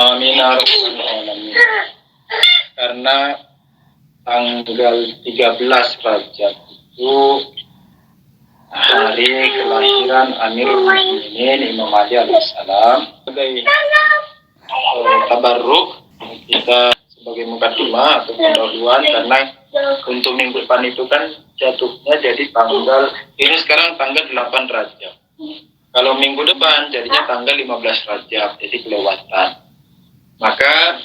Amin ya rabbal alamin. Karena tanggal 13 Rajab itu hari kelahiran Amirul Mukminin Imam Ali alaihissalam. Sebagai tabarruk kita sebagai mukaddimah atau pendahuluan, karena untuk minggu depan itu kan jatuhnya jadi tanggal ini sekarang tanggal 8 Rajab. Kalau minggu depan jadinya tanggal 15 Rajab, jadi kelewatan. Maka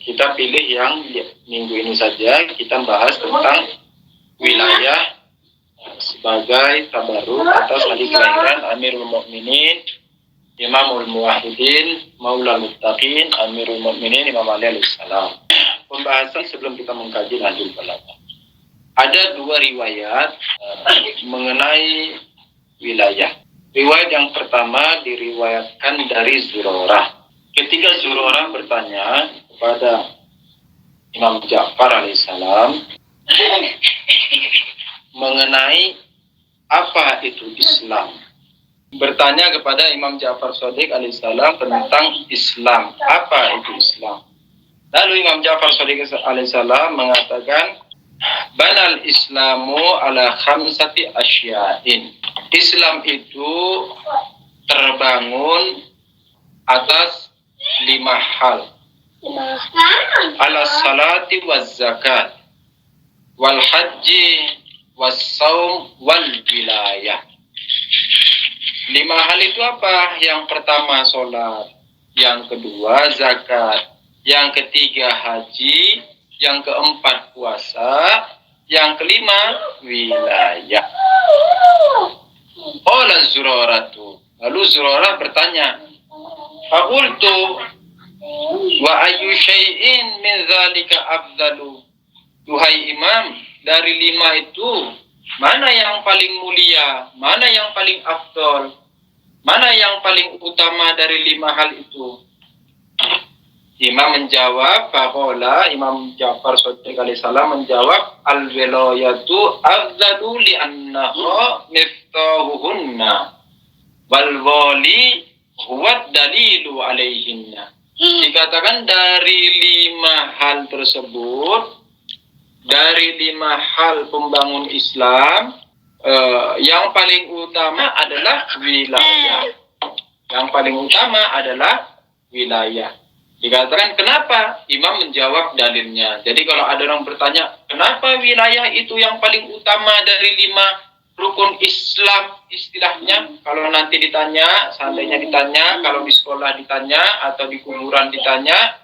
kita pilih yang minggu ini saja, kita bahas tentang wilayah sebagai tabarruk atas hari kelahiran Amirul Mukminin Imamul Muwahhidin Maulal Muttaqin Amirul Mukminin Imam Ali alaihissalam. Pembahasan sebelum kita mengkaji Nahjul Balagha. Ada dua riwayat mengenai wilayah. Riwayat yang pertama diriwayatkan dari Zurarah. Ketika Zurarah bertanya kepada Imam Ja'far alaihissalam mengenai apa itu Islam. Bertanya kepada Imam Ja'far Shadiq alaihissalam tentang Islam. Apa itu Islam? Lalu Imam Ja'far Shadiq alaihissalam mengatakan, Banal Islamu ala khamsati asya'in. Islam itu terbangun atas 5 hal. Ala salati waz zakat wal haji was saum wal wilayah. 5 hal itu apa? Yang pertama sholat, yang kedua zakat, yang ketiga haji, yang keempat puasa, yang kelima wilayah. Qala Zuraratu. Lalu Zurarah bertanya, Faqultu wa ayyu syai'in min dzalika afdalu? Duhai Imam, dari 5 itu mana yang paling mulia, mana yang paling afdal, mana yang paling utama dari 5 hal itu? Imam menjawab, faqala Imam Ja'far Shadiq alaihissalam menjawab, al-wilayatu afdalu li'annaha miftahuhunna wal wali huwa dalilu alaihinna. Dikatakan dari 5 hal tersebut, dari 5 hal pembangun Islam, yang paling utama adalah wilayah. Yang paling utama adalah wilayah. Dikatakan kenapa? Imam menjawab dalilnya. Jadi kalau ada orang bertanya, kenapa wilayah itu yang paling utama dari 5 rukun Islam istilahnya? Kalau nanti ditanya, seandainya ditanya, kalau di sekolah ditanya, atau di kuburan ditanya,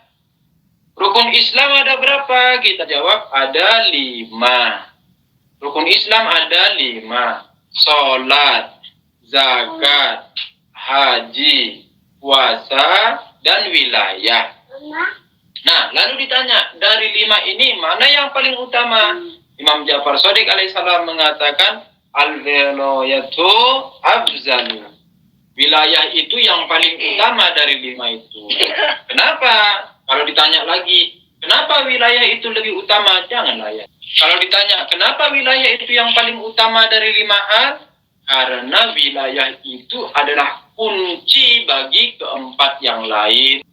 rukun Islam ada berapa? Kita jawab ada 5. Rukun Islam ada 5. Sholat, zakat, haji, puasa, dan wilayah. Nah, lalu ditanya, dari 5 ini mana yang paling utama? Imam Ja'far Shadiq alaihissalam mengatakan, al-wilayatu afzalu. Wilayah itu yang paling utama dari 5 itu. Kenapa? Kalau ditanya lagi, kenapa wilayah itu lebih utama? Jangan layak. Kalau ditanya, kenapa wilayah itu yang paling utama dari 5 hal? Karena wilayah itu adalah kunci bagi keempat yang lain.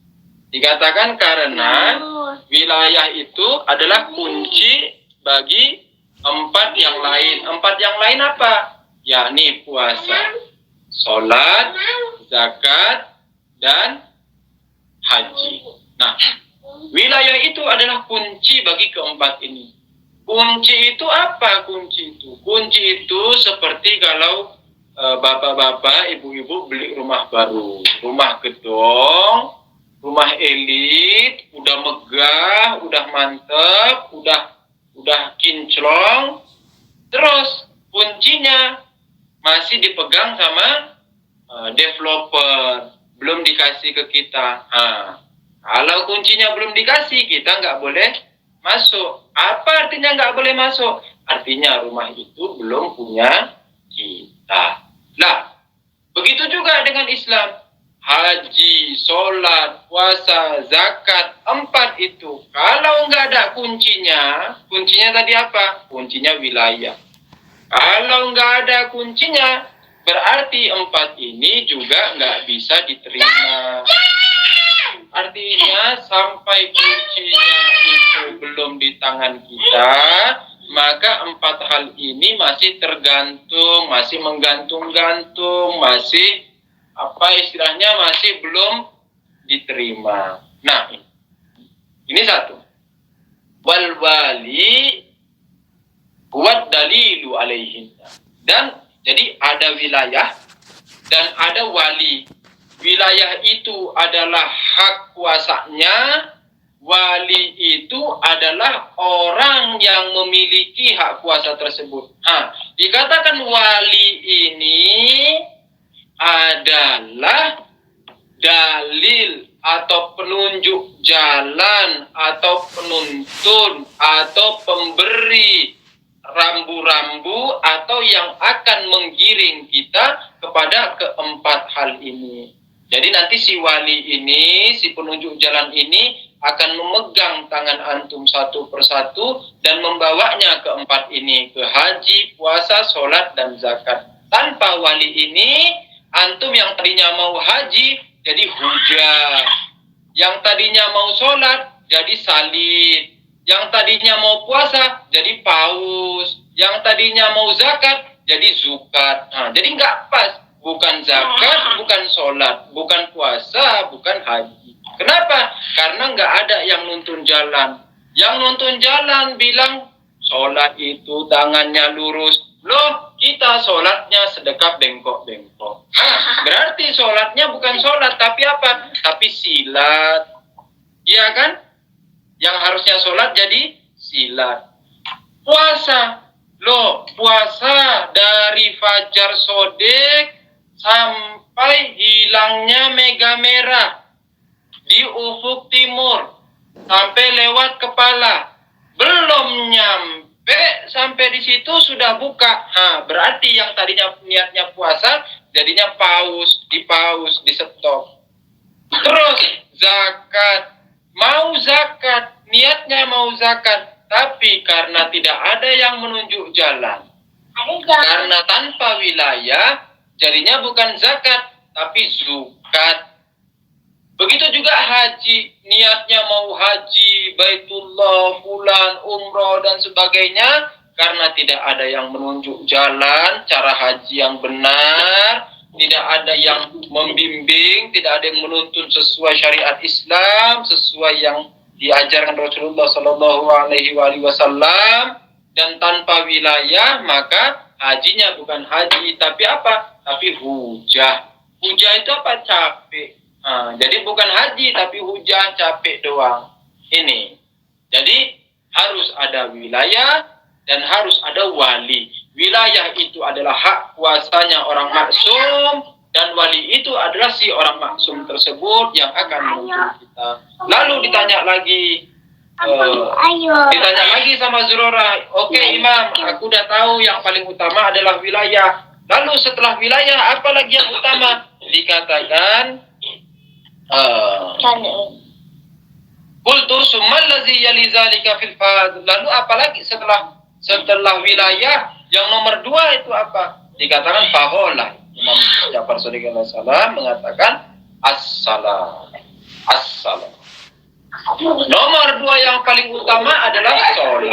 Dikatakan karena wilayah itu adalah kunci bagi 4 yang lain. 4 yang lain apa? Yakni puasa, sholat, zakat, dan haji. Nah, wilayah itu adalah kunci bagi keempat ini. Kunci itu apa? Kunci itu seperti kalau bapak-bapak, ibu-ibu beli rumah baru, rumah gedong, rumah elit, udah megah, udah mantep, udah kinclong, terus kuncinya masih dipegang sama developer, belum dikasih ke kita. Kalau kuncinya belum dikasih, kita nggak boleh masuk. Apa artinya nggak boleh masuk? Artinya rumah itu belum punya kita. Nah, begitu juga dengan Islam. Haji, sholat, puasa, zakat, 4 itu. Kalau nggak ada kuncinya tadi apa? Kuncinya wilayah. Kalau nggak ada kuncinya, berarti 4 ini juga nggak bisa diterima. artinya sampai kuncinya itu belum di tangan kita, maka 4 hal ini masih tergantung, masih menggantung-gantung, masih istilahnya masih belum diterima. Nah, ini satu. Wal wali buat dalilu alaihin. Dan jadi ada wilayah dan ada wali. Wilayah itu adalah hak kuasanya, wali itu adalah orang yang memiliki hak kuasa tersebut. Dikatakan wali ini adalah dalil atau penunjuk jalan atau penuntun atau pemberi rambu-rambu atau yang akan menggiring kita kepada keempat hal ini. Jadi nanti si wali ini, si penunjuk jalan ini akan memegang tangan antum satu persatu dan membawanya ke 4 ini, ke haji, puasa, sholat, dan zakat. Tanpa wali ini, antum yang tadinya mau haji jadi hujah, yang tadinya mau sholat jadi salib, yang tadinya mau puasa jadi paus, yang tadinya mau zakat jadi zukat. Jadi nggak pas. Bukan zakat, bukan sholat, bukan puasa, bukan haji. Kenapa? Karena nggak ada yang nuntun jalan. Yang nuntun jalan bilang sholat itu tangannya lurus. Loh, kita sholatnya sedekap bengkok-bengkok. Berarti sholatnya bukan sholat, tapi apa? Tapi silat. Iya kan? Yang harusnya sholat jadi silat. Puasa. Loh, puasa dari fajar sodek sampai hilangnya mega merah di ufuk timur sampai lewat kepala, belum nyampe sampai di situ sudah buka. Berarti yang tadinya niatnya puasa jadinya paus, di stop. Terus zakat, mau zakat, niatnya mau zakat, tapi karena tidak ada yang menunjuk jalan, karena tanpa wilayah, jadinya bukan zakat, tapi zukat. Begitu juga haji, niatnya mau haji, baitullah, bulan, umroh, dan sebagainya, karena tidak ada yang menunjuk jalan, cara haji yang benar, tidak ada yang membimbing, tidak ada yang menuntun sesuai syariat Islam, sesuai yang diajarkan Rasulullah Sallallahu Alaihi Wasallam, dan tanpa wilayah, maka hajinya bukan haji, tapi apa? Tapi hujah. Hujah itu apa? Capek. Jadi bukan haji, tapi hujah, capek doang. Ini. Jadi harus ada wilayah dan harus ada wali. Wilayah itu adalah hak kuasanya orang maksum, dan wali itu adalah si orang maksum tersebut yang akan menuntun kita. Lalu ditanya lagi, ditanya lagi sama Zurora, oke Imam, aku udah tahu yang paling utama adalah wilayah. Lalu setelah wilayah, apa lagi yang utama? Dikatakan, Qultu summal ladzi yali zalika fil fadl. Lalu apalagi setelah wilayah, yang nomor 2 itu apa? Dikatakan faholah. Imam Ja'far Shadiq alaihi salam mengatakan as-salam. As-salam. Nomor 2 yang paling utama adalah sholat.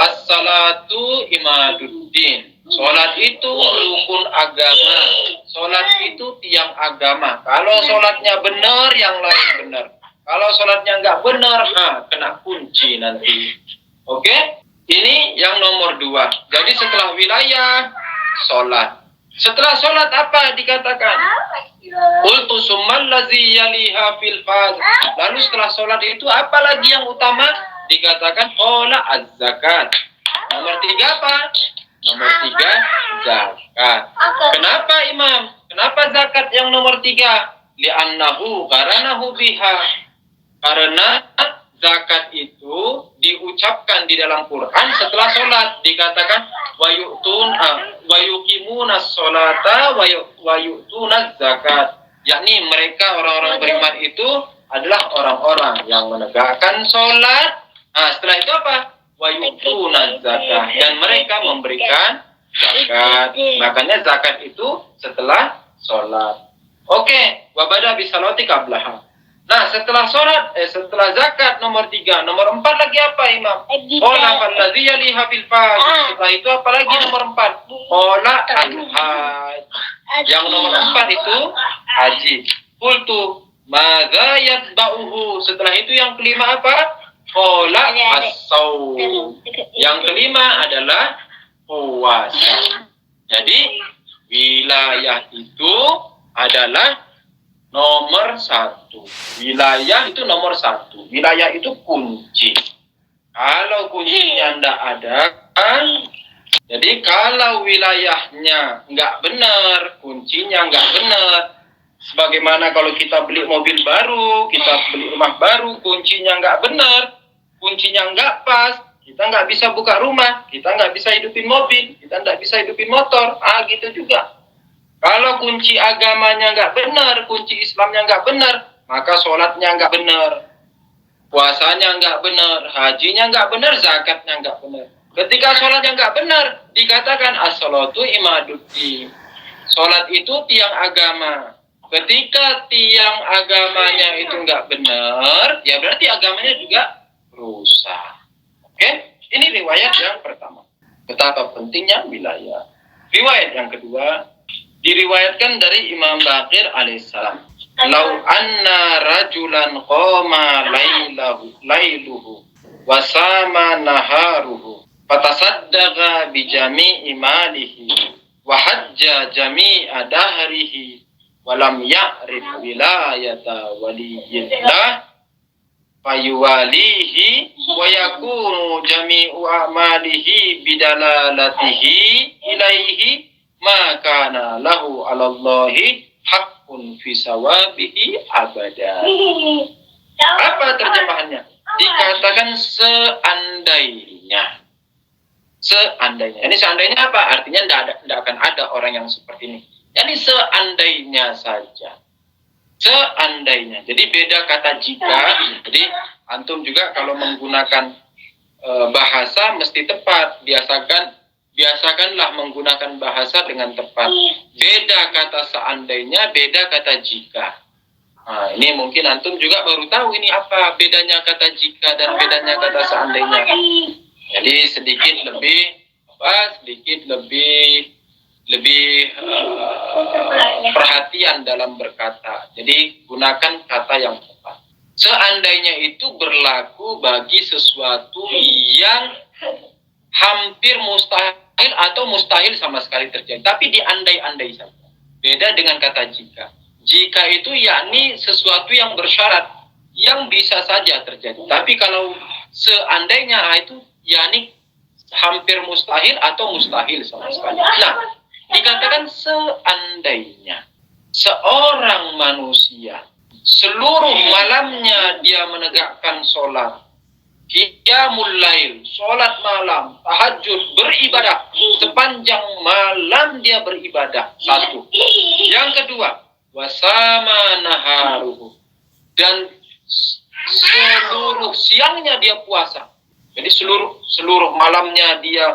As-salatu imaduddin. Sholat itu rukun agama. Sholat itu tiang agama. Kalau sholatnya benar, yang lain benar. Kalau sholatnya nggak benar, kena kunci nanti. Oke? Ini yang nomor 2. Jadi setelah wilayah, sholat. Setelah sholat apa dikatakan? Qultu summal ladzi yaliha fil fadl. Lalu setelah sholat itu apa lagi yang utama? Dikatakan qala az-zakat. Nomor 3 apa? Nomor 3 zakat. Kenapa Imam? Kenapa zakat yang nomor 3? Li'annahu qaranahu biha. Karena zakat itu diucapkan di dalam Quran setelah sholat. Dikatakan wa yuqimunas sholata wa yu'tunaz zakat. Yakni mereka orang-orang beriman itu adalah orang-orang yang menegakkan sholat. Setelah itu apa? Wa yu'tunaz zakat. Dan mereka memberikan zakat. Makanya zakat itu setelah sholat. Oke, wa bada bisalati qablaha. Nah, setelah zakat nomor 3, nomor 4 lagi apa Imam? Qala fallazi yaliha fil fajr. Setelah itu apa lagi nomor 4? Qala al-hajj. Yang nomor 4 itu haji. Qultu madza yatba'uhu. Setelah itu yang kelima apa? Qala as-shaum. Yang kelima adalah puasa. Jadi wilayah itu adalah nomor 1. Wilayah itu nomor 1. Wilayah itu kunci. Kalau kuncinya tidak ada, jadi kalau wilayahnya nggak benar, kuncinya nggak benar. Sebagaimana kalau kita beli mobil baru, kita beli rumah baru, kuncinya nggak benar, kuncinya nggak pas, kita nggak bisa buka rumah, kita nggak bisa hidupin mobil, kita nggak bisa hidupin motor. Gitu juga. Kalau kunci agamanya nggak benar, kunci Islamnya nggak benar, maka sholatnya nggak benar, puasanya nggak benar, hajinya nggak benar, zakatnya nggak benar. Ketika sholatnya nggak benar, dikatakan as-sholatu imaduddin. Sholat itu tiang agama. Ketika tiang agamanya itu nggak benar, ya berarti agamanya juga rusak. Oke? Ini riwayat yang pertama. Betapa pentingnya wilayah. Riwayat yang kedua, diriwayatkan dari Imam Baqir alaihissalam. Lau anna rajulan qama lailuhu wa sama naharuhu fatasaddaqa bi jami'i malihi wa hajja jami'a dahrihi wa lam ya'rif wilayata waliyillah fayuwalihi wa yakunu jami'u a'malihi bidalalatihi ilaihi maka lahu 'alallahi haqqun fi sawabihi abada. Apa terjemahannya? Dikatakan seandainya. Seandainya. Ini seandainya apa? Artinya tidak akan ada orang yang seperti ini. Jadi seandainya saja. Seandainya. Jadi beda kata jika. Jadi antum juga kalau menggunakan bahasa mesti tepat. Biasakanlah menggunakan bahasa dengan tepat. Beda kata seandainya, beda kata jika. Nah, ini mungkin antum juga baru tahu ini apa bedanya kata jika dan bedanya kata seandainya. Jadi sedikit lebih perhatian dalam berkata. Jadi gunakan kata yang tepat. Seandainya itu berlaku bagi sesuatu yang hampir mustahil atau mustahil sama sekali terjadi, tapi diandai-andai saja. Beda dengan kata jika. Jika itu yakni sesuatu yang bersyarat, yang bisa saja terjadi. Tapi kalau seandainya itu yakni hampir mustahil atau mustahil sama sekali. Nah, dikatakan seandainya seorang manusia seluruh malamnya dia menegakkan sholat, qiyamul lail, sholat malam, tahajud, beribadah. Sepanjang malam dia beribadah. Satu. Yang kedua, wasama naharuhu. Dan seluruh siangnya dia puasa. Jadi seluruh malamnya dia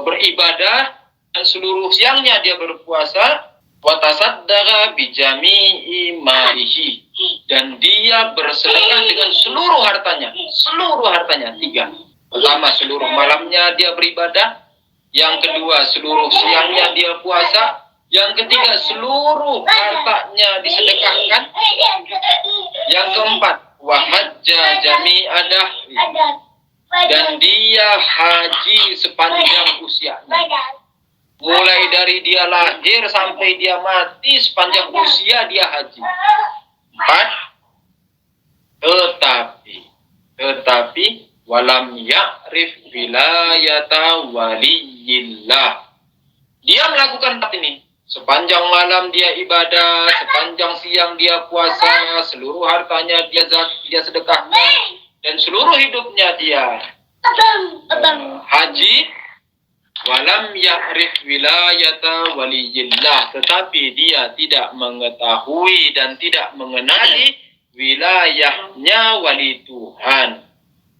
beribadah. Dan seluruh siangnya dia berpuasa. Watasaddaqa bijami'i malihi. Dan dia bersedekah dengan seluruh hartanya. Seluruh hartanya. 3. Pertama, seluruh malamnya dia beribadah. Yang kedua, seluruh siangnya dia puasa. Yang ketiga, seluruh hartanya disedekahkan. Yang keempat, wahajja jami'adah. Dan dia haji sepanjang usianya. Mulai dari dia lahir sampai dia mati, sepanjang usia dia haji. 4. Tetapi walam ya'rif wilayata waliyillah. Dia melakukan 4 ini. Sepanjang malam dia ibadah, sepanjang siang dia puasa, seluruh hartanya dia sedekahkan, dan seluruh hidupnya dia haji. Walam ya'rif wilayata waliyillah, tetapi dia tidak mengetahui dan tidak mengenali wilayahnya wali Tuhan,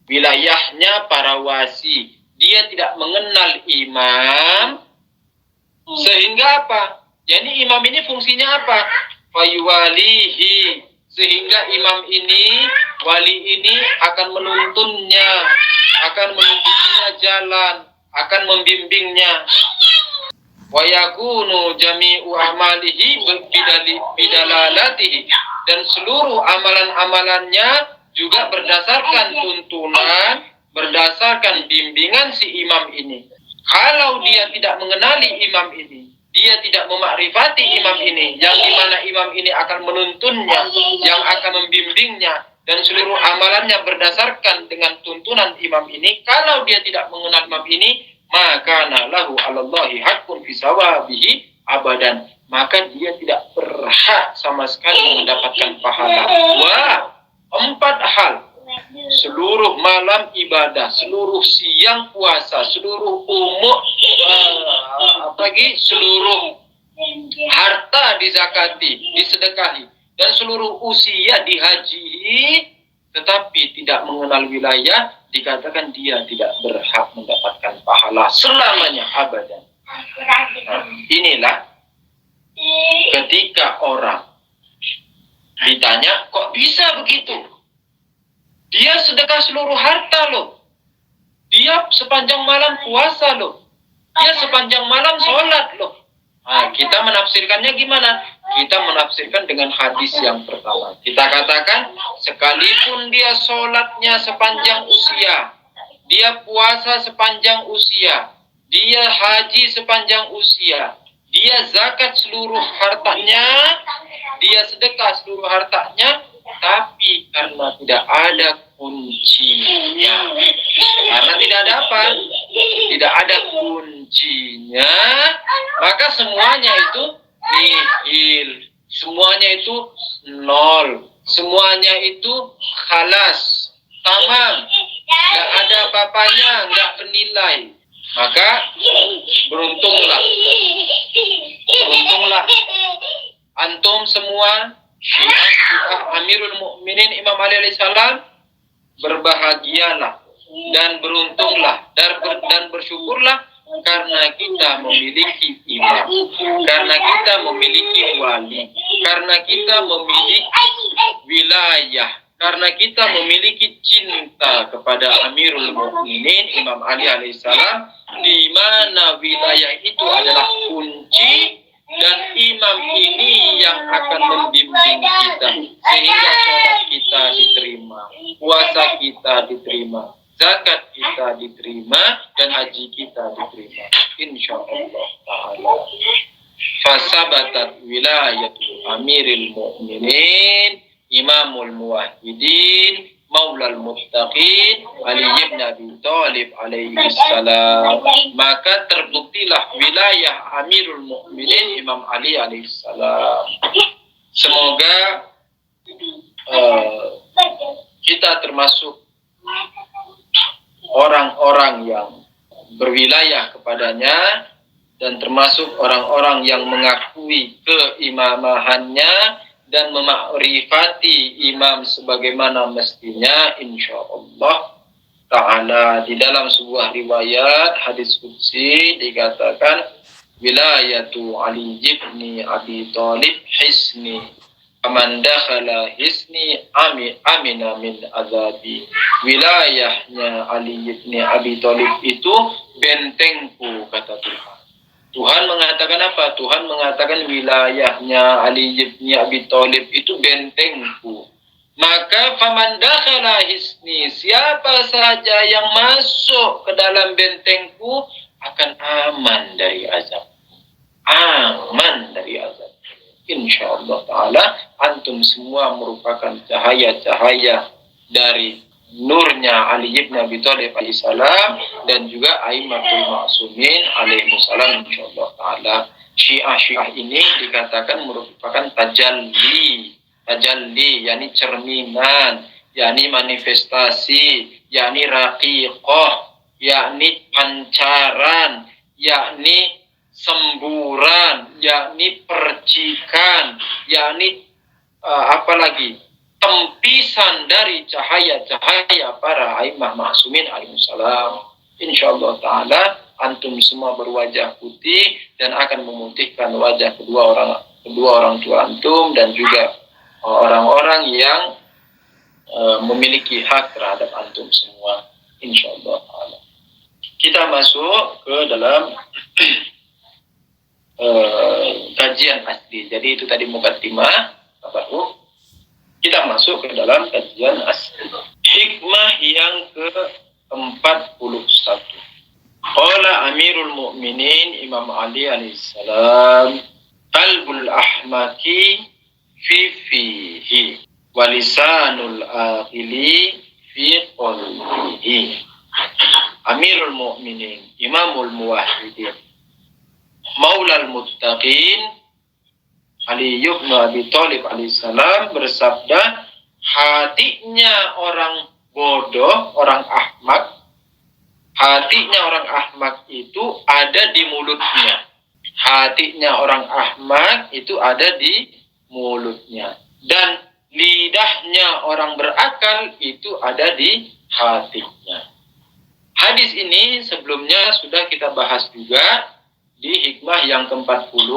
wilayahnya para wasi. Dia tidak mengenal imam, sehingga apa? Jadi imam ini fungsinya apa? Fayuwalihi, sehingga imam ini, wali ini akan menuntunnya, akan menunjuknya jalan, akan membimbingnya. Wa yakunu jami'u amalihi bidalalatihi, dan seluruh amalan-amalannya juga berdasarkan tuntunan, berdasarkan bimbingan si imam ini. Kalau dia tidak mengenali imam ini, dia tidak memakrifati imam ini, yang dimana imam ini akan menuntunnya, yang akan membimbingnya, dan seluruh amalannya berdasarkan dengan tuntunan imam ini. Kalau dia tidak mengenal imam ini, maka lahu 'alallahi haqqun fi sawabihi abadan, maka dia tidak berhak sama sekali mendapatkan pahala. Wah, 4 hal. Seluruh malam ibadah, seluruh siang puasa, seluruh seluruh harta dizakati, disedekahi, dan seluruh usia dihaji, tetapi tidak mengenal wilayah, dikatakan dia tidak berhak mendapatkan pahala selamanya abadan. Nah, inilah ketika orang ditanya, kok bisa begitu? Dia sedekah seluruh harta loh. Dia sepanjang malam puasa loh. Dia sepanjang malam sholat loh. Nah, kita menafsirkannya gimana? Kita menafsirkan dengan hadis yang pertama. Kita katakan, sekalipun dia sholatnya sepanjang usia, dia puasa sepanjang usia, dia haji sepanjang usia, dia zakat seluruh hartanya, dia sedekah seluruh hartanya, tapi karena tidak ada kuncinya, karena tidak ada apa? Tidak ada kuncinya, maka semuanya itu nihil, semuanya itu nol, semuanya itu khalas, tamam, nggak ada apa-apanya, nggak bernilai. Maka beruntunglah antum semua, Syiah Amirul Mukminin Imam Ali alaihissalam, berbahagialah dan beruntunglah dan bersyukurlah karena kita memiliki imam, karena kita memiliki wali, karena kita memiliki wilayah, karena kita memiliki cinta kepada Amirul Mukminin Imam Ali alaihissalam, di mana wilayah itu adalah kunci, dan imam ini yang akan membimbing kita sehingga sholat kita diterima, puasa kita diterima, zakat kita diterima, dan haji kita diterima, insyaallah ta'ala. Fasabatat wilayatu Amiril Mu'minin Imamul Muwahhidin Maulal Muttaqin Ali ibn Abi Thalib alaihi salam. Maka terbuktilah wilayah Amirul Mukminin Imam Ali alaihi salam. Semoga kita termasuk orang-orang yang berwilayah kepadanya, dan termasuk orang-orang yang mengakui keimamahannya dan memakrifati imam sebagaimana mestinya, insyaallah ta'ala. Di dalam sebuah riwayat hadis qudsi dikatakan, wilayatu Ali ibn Abi Thalib hisni, faman dakhala hisni amina min azabi. Wilayahnya Ali ibn Abi Thalib itu bentengku, kata Tuhan. Tuhan mengatakan apa? Tuhan mengatakan wilayahnya Ali bin Abi Thalib itu bentengku. Maka faman dakhala hisni, siapa saja yang masuk ke dalam bentengku akan aman dari azab. Aman dari azab. Insyaallah ta'ala antum semua merupakan cahaya-cahaya dari nurnya Ali ibn Abi Thalib alaihissalam, dan juga Aimatul Ma'sumin alaihissalam, insyaallah ta'ala. Syiah ini dikatakan merupakan tajalli, yakni cerminan, yakni manifestasi, yakni raqiqah, yakni pancaran, yakni semburan, yakni percikan, yakni apalagi tempisan dari cahaya-cahaya para aimah ma'sumin alaihissalam. Insyaallah ta'ala antum semua berwajah putih dan akan memutihkan wajah kedua orang tua antum, dan juga orang-orang yang memiliki hak terhadap antum semua, insyaallah. Kita masuk ke dalam kajian asli. Jadi itu tadi mukaddimah baru. Kita masuk ke dalam kajian asli. Hikmah yang ke-41. Qala Amirul Mukminin Imam Ali alaihissalam, qalbul ahmaki fihi walisanul aqili fi qalbihi. Amirul Mukminin, Imamul Muwahhidin, Maulal Muttaqin, Ali ibn Abi Thalib alaihissalam bersabda, hatinya orang bodoh, orang ahmak, hatinya orang ahmak itu ada di mulutnya. Hatinya orang ahmak itu ada di mulutnya. Dan lidahnya orang berakal itu ada di hatinya. Hadis ini sebelumnya sudah kita bahas juga di hikmah yang ke-40,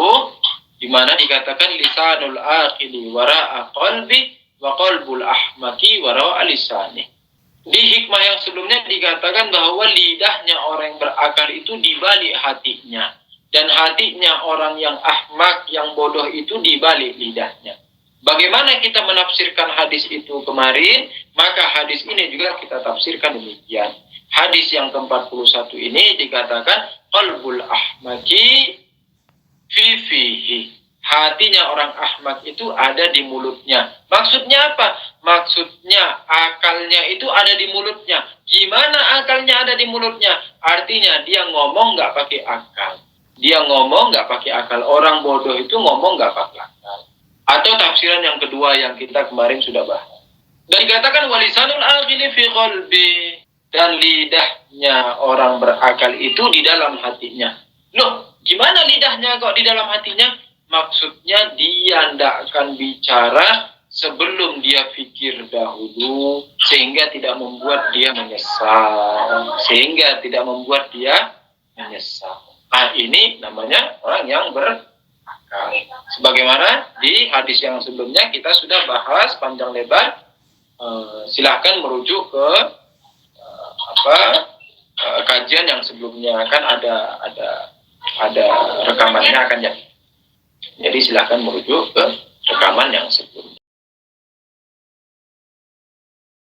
di mana dikatakan lisanul aqili wara'a qalbi wa qalbul ahmaki wara'a lisani. Di hikmah yang sebelumnya dikatakan bahwa lidahnya orang yang berakal itu di balik hatinya, dan hatinya orang yang ahmak, yang bodoh itu di balik lidahnya. Bagaimana kita menafsirkan hadis itu kemarin, maka hadis ini juga kita tafsirkan demikian. Hadis yang ke-41 ini dikatakan qalbul ahmaki fihi. Hatinya orang ahmak itu ada di mulutnya. Maksudnya apa? Maksudnya akalnya itu ada di mulutnya. Gimana akalnya ada di mulutnya? Artinya dia ngomong nggak pakai akal. Dia ngomong nggak pakai akal. Orang bodoh itu ngomong nggak pakai akal. Atau tafsiran yang kedua yang kita kemarin sudah bahas. Dan dikatakan walisanul aqili fi qalbi. Dan lidahnya orang berakal itu di dalam hatinya. Loh, gimana lidahnya kok di dalam hatinya? Maksudnya dia tidak akan bicara sebelum dia pikir dahulu, sehingga tidak membuat dia menyesal. Nah, ini namanya orang yang berakal. Sebagaimana di hadis yang sebelumnya kita sudah bahas panjang lebar. Silahkan merujuk ke kajian yang sebelumnya, kan ada rekamannya akan jadi silahkan merujuk ke rekaman yang sebelumnya.